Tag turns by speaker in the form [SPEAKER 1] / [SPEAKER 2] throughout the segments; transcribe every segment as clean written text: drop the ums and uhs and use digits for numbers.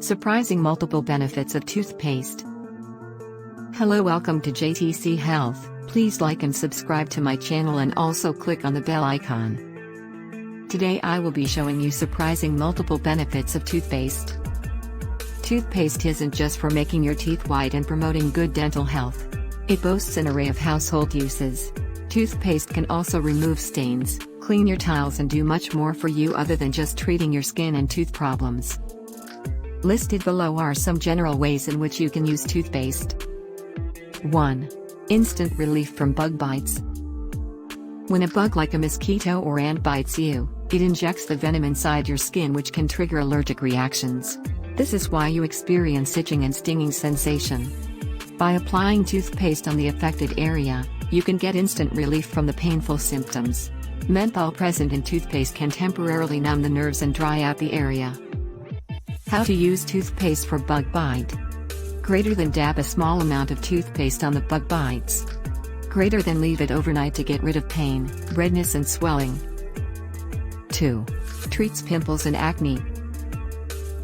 [SPEAKER 1] Surprising multiple benefits of toothpaste. Hello, welcome to JTC Health. Please like and subscribe to my channel and also click on the bell icon. Today I will be showing you surprising multiple benefits of toothpaste. Toothpaste isn't just for making your teeth white and promoting good dental health. It boasts an array of household uses. Toothpaste can also remove stains, clean your tiles and do much more for you other than just treating your skin and tooth problems. Listed below are some general ways in which you can use toothpaste. 1. Instant relief from bug bites. When a bug like a mosquito or ant bites you, it injects the venom inside your skin, which can trigger allergic reactions. This is why you experience itching and stinging sensation. By applying toothpaste on the affected area, you can get instant relief from the painful symptoms. Menthol present in toothpaste can temporarily numb the nerves and dry out the area. How to use toothpaste for bug bite. Greater than dab a small amount of toothpaste on the bug bites. Greater than leave it overnight to get rid of pain, redness and swelling. 2. Treats pimples and acne.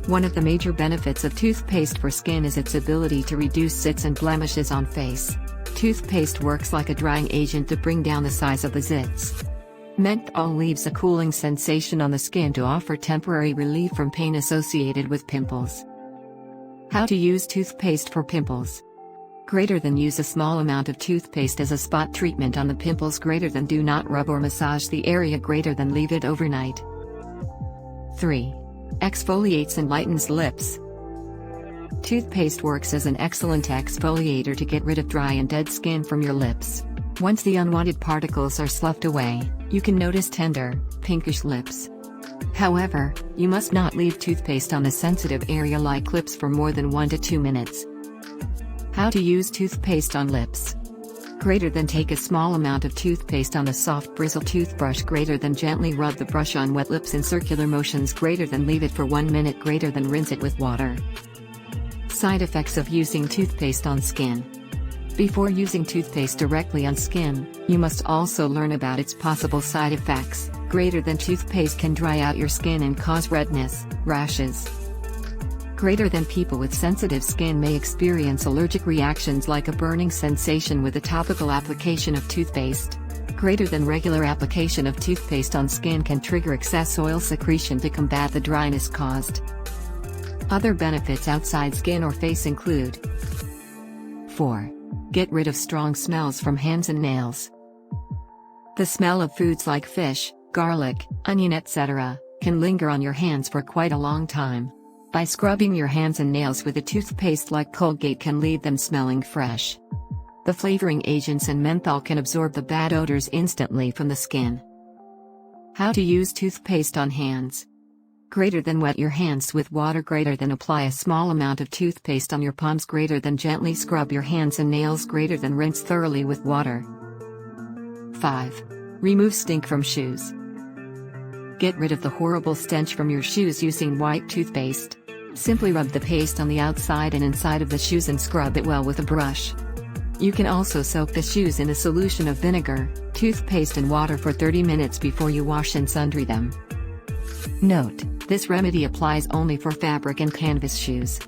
[SPEAKER 1] One of the major benefits of toothpaste for skin is its ability to reduce zits and blemishes on face. Toothpaste works like a drying agent to bring down the size of the zits. Menthol leaves a cooling sensation on the skin to offer temporary relief from pain associated with pimples. How to use toothpaste for pimples. Greater than use a small amount of toothpaste as a spot treatment on the pimples. Greater than do not rub or massage the area. Greater than leave it overnight. 3. Exfoliates and lightens lips. Toothpaste works as an excellent exfoliator to get rid of dry and dead skin from your lips. Once the unwanted particles are sloughed away, you can notice tender, pinkish lips. However, you must not leave toothpaste on the sensitive area like lips for more than 1 to 2 minutes. How to use toothpaste on lips. Greater than take a small amount of toothpaste on a soft bristle toothbrush. Greater than gently rub the brush on wet lips in circular motions. Greater than leave it for 1 minute. Greater than rinse it with water. Side effects of using toothpaste on skin. Before using toothpaste directly on skin, you must also learn about its possible side effects. Greater than toothpaste can dry out your skin and cause redness, rashes. Greater than people with sensitive skin may experience allergic reactions like a burning sensation with a topical application of toothpaste. Greater than regular application of toothpaste on skin can trigger excess oil secretion to combat the dryness caused. Other benefits outside skin or face include 4. Get rid of strong smells from hands and nails. The smell of foods like fish, garlic, onion etc. can linger on your hands for quite a long time. By scrubbing your hands and nails with a toothpaste like Colgate can leave them smelling fresh. The flavoring agents and menthol can absorb the bad odors instantly from the skin. How to use toothpaste on hands. Greater than wet your hands with water. Greater than apply a small amount of toothpaste on your palms. Greater than gently scrub your hands and nails. Greater than rinse thoroughly with water. 5. Remove stink from shoes. Get rid of the horrible stench from your shoes using white toothpaste. Simply rub the paste on the outside and inside of the shoes and scrub it well with a brush. You can also soak the shoes in a solution of vinegar, toothpaste and water for 30 minutes before you wash and sundry them. Note: this remedy applies only for fabric and canvas shoes.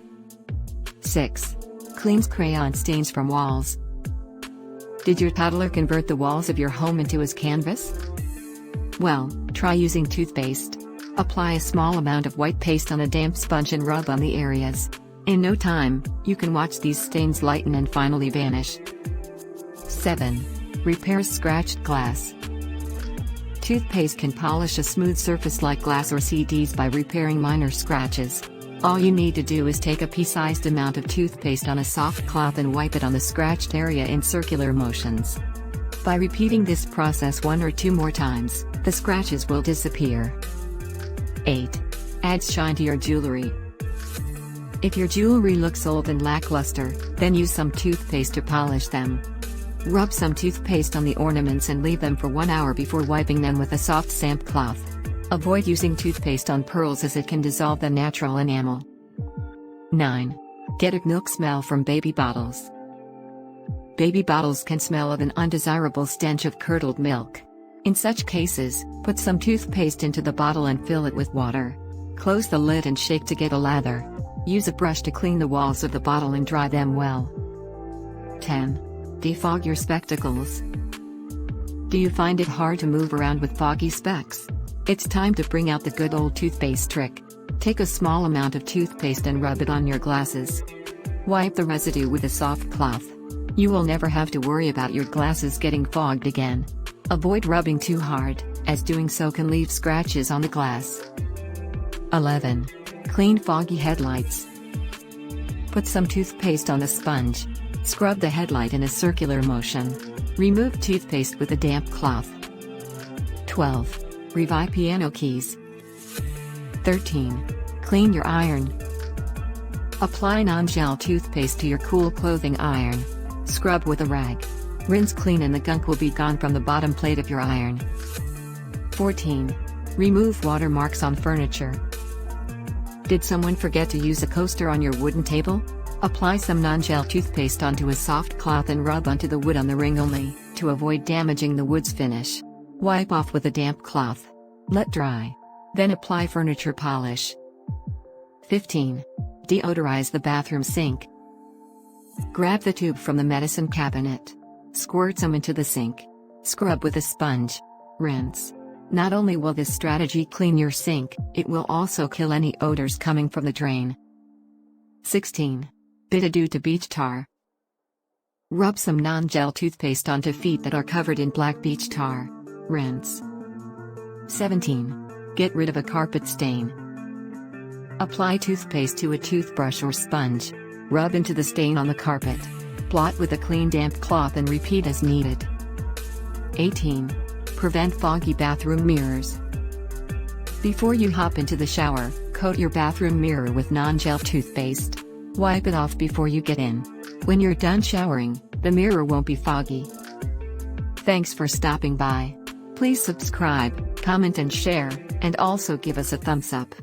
[SPEAKER 1] 6. Cleans crayon stains from walls. Did your toddler convert the walls of your home into his canvas? Well, try using toothpaste. Apply a small amount of white paste on a damp sponge and rub on the areas. In no time, you can watch these stains lighten and finally vanish. 7. Repairs scratched glass. Toothpaste can polish a smooth surface like glass or CDs by repairing minor scratches. All you need to do is take a pea-sized amount of toothpaste on a soft cloth and wipe it on the scratched area in circular motions. By repeating this process 1 or 2 more times, the scratches will disappear. 8. Adds shine to your jewelry. If your jewelry looks old and lackluster, then use some toothpaste to polish them. Rub some toothpaste on the ornaments and leave them for 1 hour before wiping them with a soft damp cloth. Avoid using toothpaste on pearls as it can dissolve the natural enamel. 9. Get a milk smell from baby bottles. Baby bottles can smell of an undesirable stench of curdled milk. In such cases, put some toothpaste into the bottle and fill it with water. Close the lid and shake to get a lather. Use a brush to clean the walls of the bottle and dry them well. 10. Defog your spectacles. Do you find it hard to move around with foggy specs? It's time to bring out the good old toothpaste trick. Take a small amount of toothpaste and rub it on your glasses. Wipe the residue with a soft cloth. You will never have to worry about your glasses getting fogged again. Avoid rubbing too hard, as doing so can leave scratches on the glass. 11. Clean foggy headlights. Put some toothpaste on a sponge. Scrub the headlight in a circular motion. Remove toothpaste with a damp cloth. 12. Revive piano keys. 13. Clean your iron. Apply non-gel toothpaste to your cool clothing iron. Scrub with a rag. Rinse clean and the gunk will be gone from the bottom plate of your iron. 14. Remove watermarks on furniture. Did someone forget to use a coaster on your wooden table? Apply some non-gel toothpaste onto a soft cloth and rub onto the wood on the ring only, to avoid damaging the wood's finish. Wipe off with a damp cloth. Let dry. Then apply furniture polish. 15. Deodorize the bathroom sink. Grab the tube from the medicine cabinet. Squirt some into the sink. Scrub with a sponge. Rinse. Not only will this strategy clean your sink, it will also kill any odors coming from the drain. 16. Bidet to beach tar. Rub some non-gel toothpaste onto feet that are covered in black beach tar. Rinse. 17. Get rid of a carpet stain. Apply toothpaste to a toothbrush or sponge. Rub into the stain on the carpet. Blot with a clean damp cloth and repeat as needed. 18. Prevent foggy bathroom mirrors. Before you hop into the shower, coat your bathroom mirror with non-gel toothpaste. Wipe it off before you get in. When you're done showering, the mirror won't be foggy. Thanks for stopping by. Please subscribe, comment and share, and also give us a thumbs up.